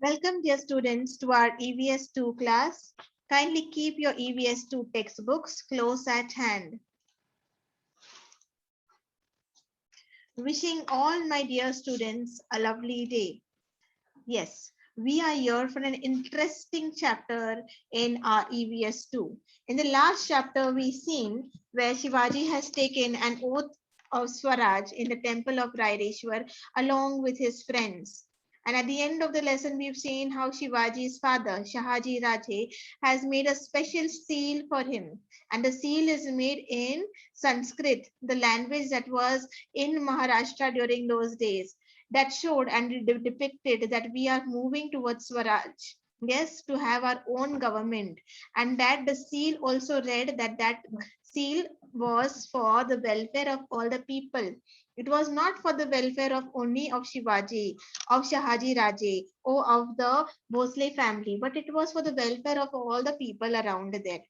Welcome, dear students, to our EVS2 class. Kindly keep your EVS2 textbooks close at hand. Wishing all my dear students a lovely day. Yes, we are here for an interesting chapter in our EVS2. In the last chapter, we seen where Shivaji has taken an oath of Swaraj in the temple of Raireshwar along with his friends. And at the end of the lesson, we've seen how Shivaji's father, Shahaji Raje, has made a special seal for him. And the seal is made in Sanskrit, the language that was in Maharashtra during those days, that showed and depicted that we are moving towards Swaraj. Yes, to have our own government. And that the seal also read that that seal was for the welfare of all the people. It was not for the welfare of only of Shivaji, of Shahaji Raje, or of the Bhosle family, but it was for the welfare of all the people around there.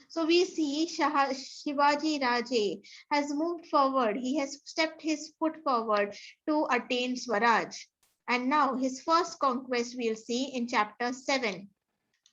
So we see Shivaji Raje has moved forward. He has stepped his foot forward to attain Swaraj. And now his first conquest we'll see in chapter 7.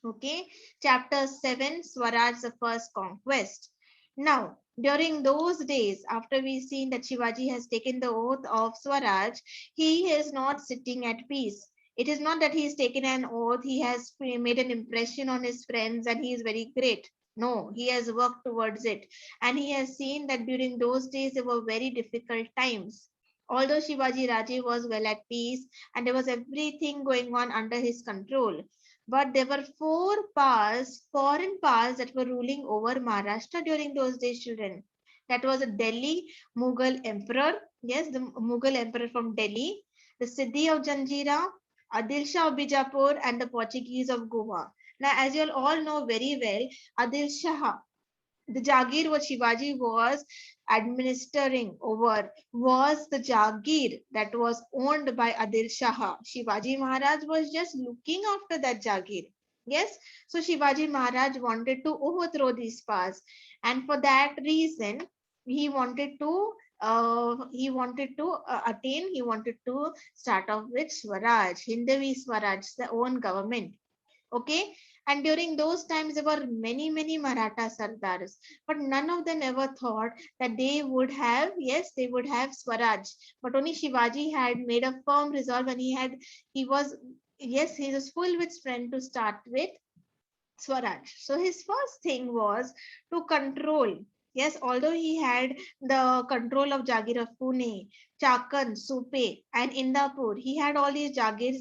Okay, chapter 7, Swaraj, the first conquest. Now, during those days, after we've seen that Shivaji has taken the oath of Swaraj, he is not sitting at peace. It is not that he has taken an oath, he has made an impression on his friends and he is very great. No, he has worked towards it. And he has seen that during those days, there were very difficult times. Although Shivaji Raje was well at peace and there was everything going on under his control, but there were four powers, foreign powers that were ruling over Maharashtra during those days, children. That was a Delhi Mughal emperor. Yes, the Mughal emperor from Delhi, the Siddhi of Janjira, Adil Shah of Bijapur, and the Portuguese of Goa. Now, as you all know very well, Adil Shah, the Jagir what Shivaji was administering over was the Jagir that was owned by Adil Shah. Shivaji Maharaj was just looking after that Jagir. Yes, so Shivaji Maharaj wanted to overthrow these powers, and for that reason, he wanted to attain, he wanted to start off with Swaraj, Hindavi Swaraj, the own government. Okay, and during those times there were many Maratha sardars, but none of them ever thought that they would have, yes, they would have Swaraj. But only Shivaji had made a firm resolve, and he was, yes, he was full with strength to start with Swaraj. So his first thing was to control. Yes, although he had the control of Jagir of Pune, Chakan, Supe, and Indapur, he had all these Jagirs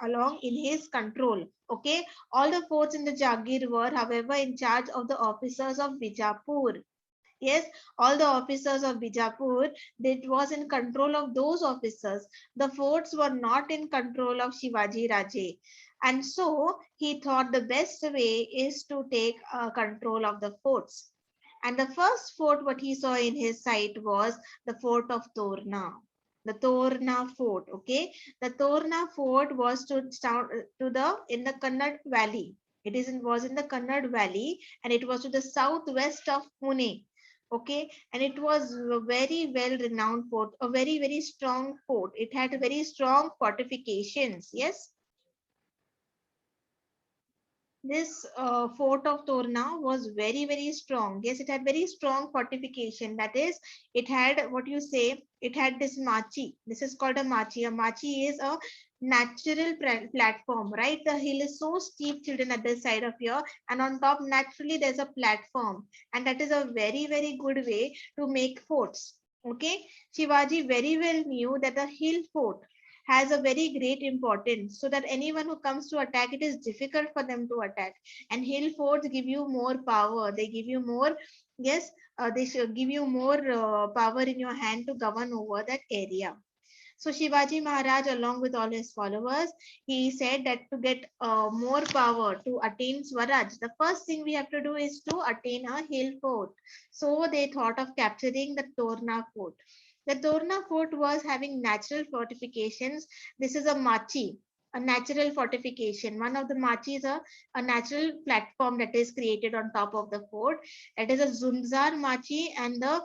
along in his control. Okay, all the forts in the Jagir were, however, in charge of the officers of Bijapur. Yes, all the officers of Bijapur, that was in control of those officers. The forts were not in control of Shivaji Raje. And so he thought the best way is to take control of the forts. And the first fort what he saw in his sight was the fort of Torna. The Torna fort, okay? The Torna fort was to the in the Kannad Valley. Was in the Kannad Valley, and it was to the southwest of Pune. Okay, and it was a very well renowned fort, a very strong fort. It had very strong fortifications. Yes, this fort of Torna was very strong. Yes, it had very strong fortification. That is, it had what you say, it had this machi. This is called a machi. A machi is a natural platform, right? The hill is so steep, children, at the side of here, and on top, naturally, there's a platform. And that is a very good way to make forts. Okay, Shivaji very well knew that the hill fort has a very great importance, so that anyone who comes to attack, it is difficult for them to attack. And hill forts give you more power, they give you more, yes, they should give you more power in your hand to govern over that area. So Shivaji Maharaj, along with all his followers, he said that to get more power to attain Swaraj, the first thing we have to do is to attain a hill fort. So they thought of capturing the Torna fort. The Torna fort was having natural fortifications. This is a machi, a natural fortification. One of the machi is a natural platform that is created on top of the fort. It is a Zunzar machi and the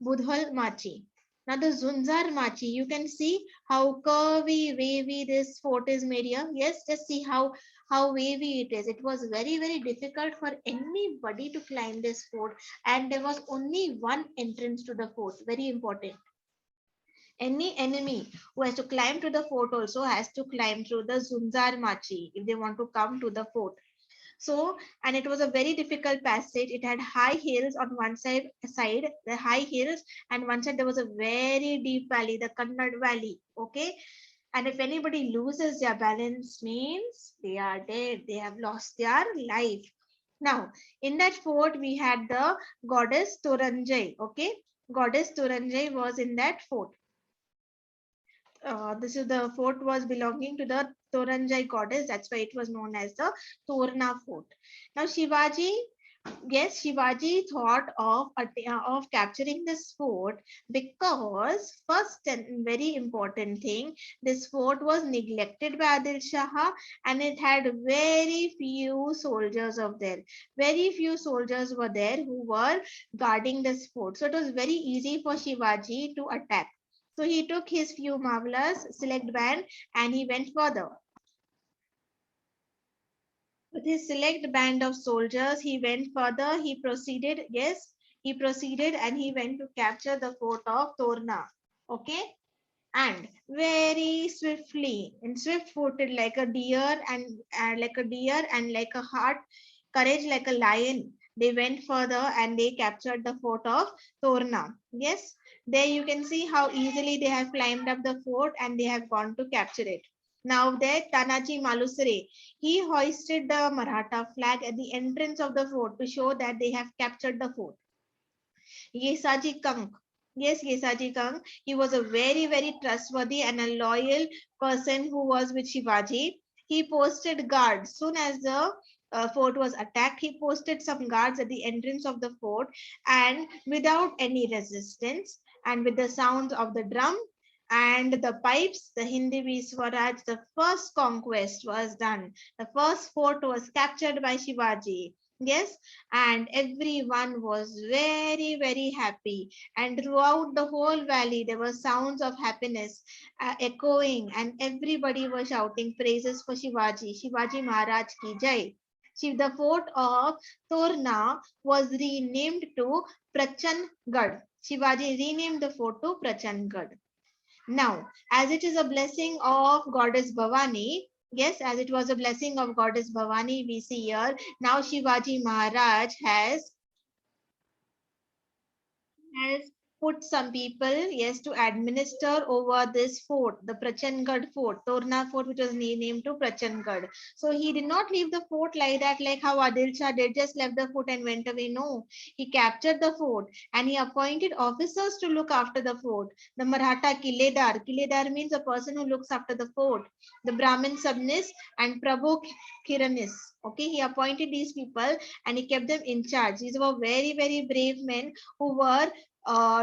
Budhal machi. Now the Zunzar Machi, you can see how curvy, wavy this fort is made here. Yes, just see how wavy it is. It was very, very difficult for anybody to climb this fort, and there was only one entrance to the fort. Very important. Any enemy who has to climb to the fort also has to climb through the Zunzar Machi if they want to come to the fort. So, and it was a very difficult passage. It had high hills on one side, the high hills, and one side there was a very deep valley, the Kannad Valley. Okay. And if anybody loses their balance, means they are dead. They have lost their life. Now, in that fort, we had the goddess Turanjai. Okay. Goddess Turanjai was in that fort. This is the fort was belonging to the Toranjai goddess. That's why it was known as the Torna fort. Now Shivaji, yes, Shivaji thought of capturing this fort because first and very important thing, this fort was neglected by Adil Shah and it had very few soldiers of there. Very few soldiers were there who were guarding this fort. So it was very easy for Shivaji to attack. So he took his few marvelous select band and he went further. With his select band of soldiers, he went further. He proceeded, yes, he proceeded and he went to capture the fort of Torna. Okay. And very swiftly and swift footed like a deer and like a heart, courage like a lion. They went further and they captured the fort of Torna. Yes, there you can see how easily they have climbed up the fort and they have gone to capture it. Now there, Tanaji Malusre, he hoisted the Maratha flag at the entrance of the fort to show that they have captured the fort. Yesaji Kang. Yes, Yesaji Kang. He was a very, very trustworthy and a loyal person who was with Shivaji. He posted guards. Soon as the fort was attacked, he posted some guards at the entrance of the fort and without any resistance and with the sounds of the drum and the pipes, the Hinduvi Swaraj, the first conquest was done. The first fort was captured by Shivaji. Yes, and everyone was very, very happy. And throughout the whole valley, there were sounds of happiness echoing, and everybody was shouting praises for Shivaji. Shivaji Maharaj ki jai. The fort of Torna was renamed to Prachangarh. Shivaji renamed the fort to Prachangarh. Now, as it is a blessing of Goddess Bhavani, yes, as it was a blessing of Goddess Bhavani, we see here, now Shivaji Maharaj has put some people, yes, to administer over this fort, the Prachangarh fort, Torna fort, which was named to Prachangarh. So he did not leave the fort like that, like how Adil Shah did, just left the fort and went away. No, he captured the fort and he appointed officers to look after the fort. The Maratha Kiledar, Kiledar means a person who looks after the fort. The Brahmin Sabnis and Prabhu Kiranis. Okay, he appointed these people and he kept them in charge. These were very, very brave men who were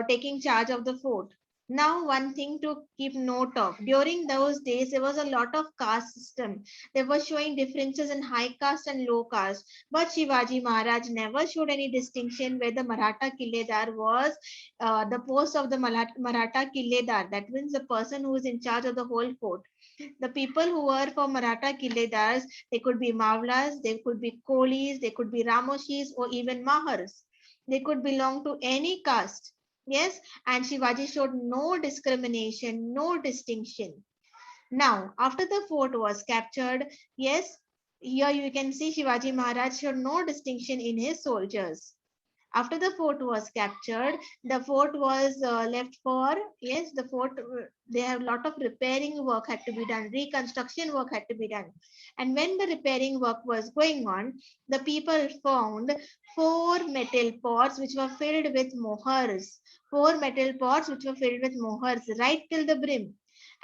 taking charge of the fort. Now, one thing to keep note of, during those days, there was a lot of caste system. They were showing differences in high caste and low caste. But Shivaji Maharaj never showed any distinction where the Maratha Kiledar was the post of the Maratha Kiledar. That means the person who is in charge of the whole fort. The people who were for Maratha Kiledars, they could be Mavlas, they could be Kolis, they could be Ramoshis or even Mahars. They could belong to any caste. Yes, and Shivaji showed no discrimination, no distinction. Now, after the fort was captured, yes, here you can see Shivaji Maharaj showed no distinction in his soldiers. After the fort was captured, the fort was left for, yes, the fort, they have a lot of repairing work had to be done, reconstruction work had to be done. And when the repairing work was going on, the people found four metal pots which were filled with mohars, four metal pots which were filled with mohars right till the brim.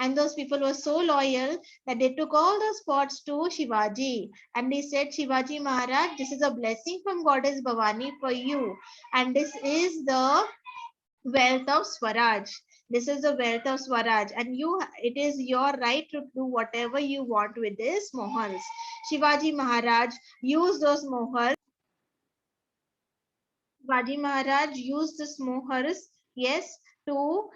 And those people were so loyal that they took all those pots to Shivaji and they said, Shivaji Maharaj, this is a blessing from Goddess Bhavani for you. And this is the wealth of Swaraj. This is the wealth of Swaraj. And it is your right to do whatever you want with this mohars. Shivaji Maharaj used those mohars. Shivaji Maharaj used this mohars, yes, to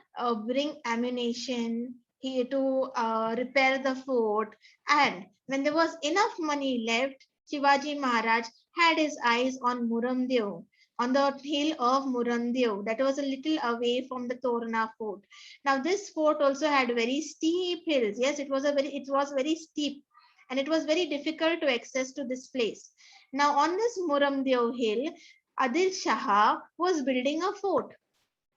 bring ammunition, he to repair the fort. And when there was enough money left, Shivaji Maharaj had his eyes on Muramdev, on the hill of Muramdev that was a little away from the Torna fort. Now this fort also had very steep hills. Yes, it was very steep, and it was very difficult to access to this place. Now on this Muramdev hill, Adil Shah was building a fort,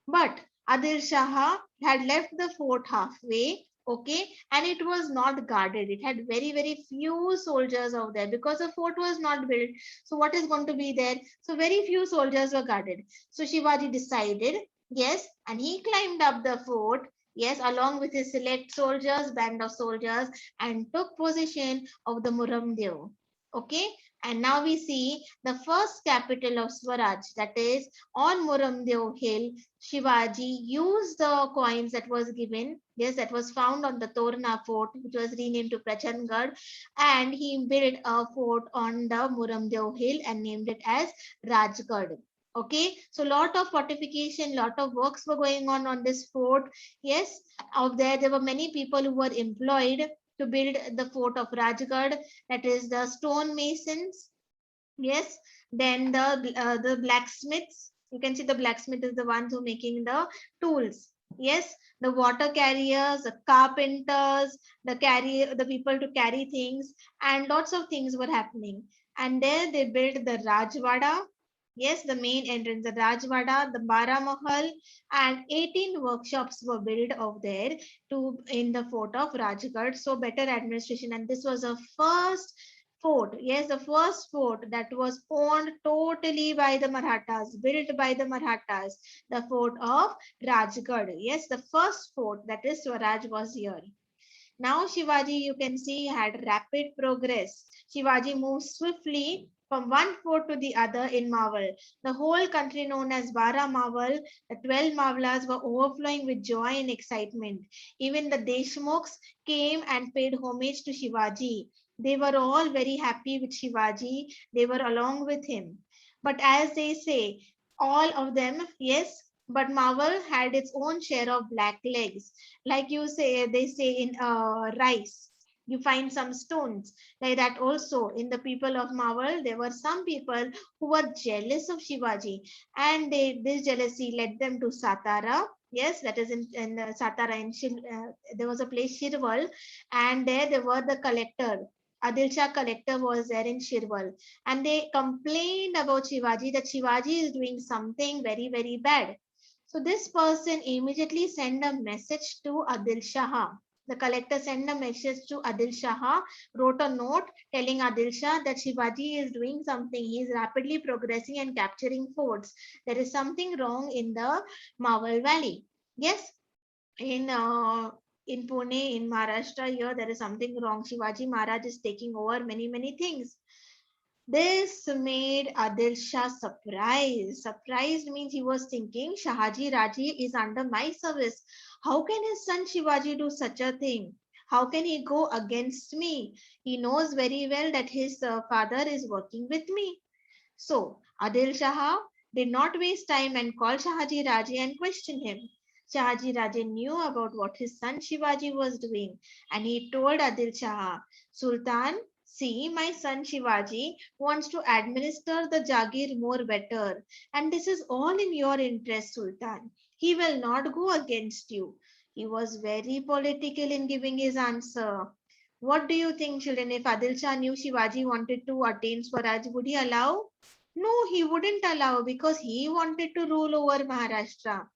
but Adil Shah had left the fort halfway, okay, and it was not guarded. It had very, very few soldiers out there because the fort was not built. So, what is going to be there? So, very few soldiers were guarded. So, Shivaji decided, yes, and he climbed up the fort, yes, along with his select soldiers, band of soldiers, and took possession of the Muramdev. Okay, and now we see the first capital of Swaraj, that is on Muramdev hill. Shivaji used the coins that was given, yes, that was found on the Torna fort, which was renamed to Prachandgarh, and he built a fort on the Muramdev hill and named it as Rajgarh. Okay, so lot of fortification, lot of works were going on this fort. Yes, out there were many people who were employed to build the fort of Rajgarh, that is the stone masons. Yes, then the blacksmiths. You can see the blacksmith is the ones who making the tools. Yes, the water carriers, the carpenters, the people to carry things, and lots of things were happening. And there they built the Rajwada. Yes, the main entrance, the Rajwada, the Bara Mahal, and 18 workshops were built over there to in the fort of Rajgarh. So better administration, and this was a first fort. Yes, the first fort that was owned totally by the Marathas, built by the Marathas, the fort of Rajgarh. Yes, the first fort, that is Swaraj, was here. Now Shivaji, you can see, had rapid progress. Shivaji moved swiftly from one fort to the other in Marvel. The whole country known as Bara Marvel, the 12 Mavlas were overflowing with joy and excitement. Even the Deshmukhs came and paid homage to Shivaji. They were all very happy with Shivaji. They were along with him. But as they say, all of them, yes, but Marvel had its own share of black legs. Like you say, they say in rice, you find some stones. Like that also in the people of Marvel, there were some people who were jealous of Shivaji, and this jealousy led them to Satara. Yes, that is in Satara. There was a place Shirwal, and there were the collector. Adil Shah collector was there in Shirwal, and they complained about Shivaji that Shivaji is doing something very, very bad. So this person immediately sent a message to Adil Shah. The collector sent a message to Adil Shah, wrote a note telling Adil Shah that Shivaji is doing something. He is rapidly progressing and capturing forts. There is something wrong in the Mawal Valley. Yes, in uh, in Pune, in Maharashtra, here there is something wrong. Shivaji Maharaj is taking over many things. This made Adil Shah surprised. Surprised means he was thinking Shahaji Raji is under my service. How can his son Shivaji do such a thing? How can he go against me? He knows very well that his father is working with me. So Adil Shah did not waste time and called Shahaji Raje and questioned him. Shahaji Raje knew about what his son Shivaji was doing, and he told Adil Shah, Sultan, see, my son Shivaji wants to administer the Jagir more better, and this is all in your interest, Sultan. He will not go against you. He was very political in giving his answer. What do you think, children? If Adil Shah knew Shivaji wanted to attain Swaraj, would he allow? No, he wouldn't allow because he wanted to rule over Maharashtra.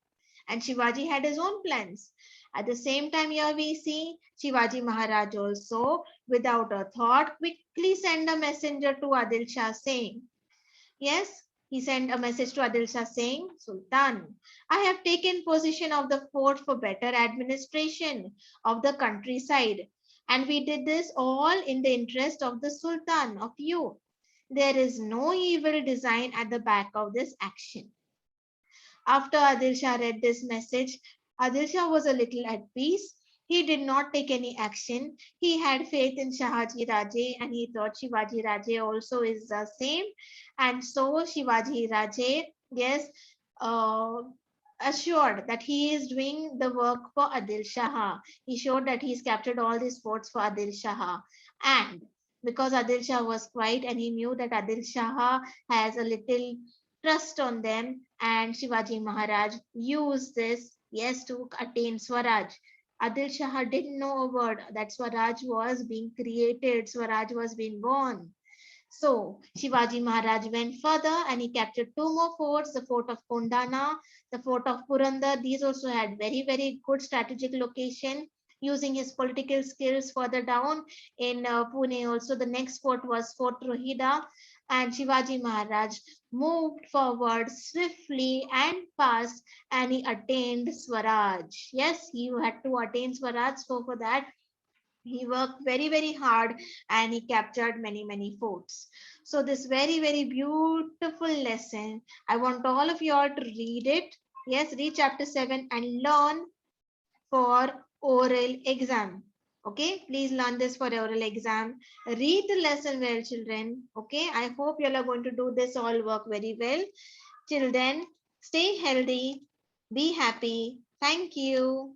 And Shivaji had his own plans. At the same time, here we see Shivaji Maharaj also, without a thought, quickly sent a messenger to Adil Shah saying, yes, he sent a message to Adil Shah saying, Sultan, I have taken possession of the fort for better administration of the countryside. And we did this all in the interest of the Sultan, of you. There is no evil design at the back of this action. After Adil Shah read this message, Adil Shah was a little at peace. He did not take any action. He had faith in Shahaji Raje and he thought Shivaji Raje also is the same. And so Shivaji Raje, yes, uh, assured that he is doing the work for Adil Shah. He showed that he's captured all these forts for Adil Shah. And because Adil Shah was quiet and he knew that Adil Shah has a little trust on them, and Shivaji Maharaj used this, yes, to attain Swaraj. Adil Shah didn't know a word that Swaraj was being created, Swaraj was being born. So Shivaji Maharaj went further and he captured two more forts, the fort of Kondana, the fort of Purandar. These also had very, very good strategic location. Using his political skills further down in Pune, also the next fort was Fort Rohida, and Shivaji Maharaj moved forward swiftly and fast, and he attained Swaraj. Yes, he had to attain Swaraj, so for that he worked very, very hard and he captured many, many forts. So this very, very beautiful lesson, I want all of you all to read it. Yes, read chapter 7 and learn for oral exam. Okay, please learn this for oral exam. Read the lesson well, children. Okay, I hope you all are going to do this all work very well. Till then, stay healthy, be happy. Thank you.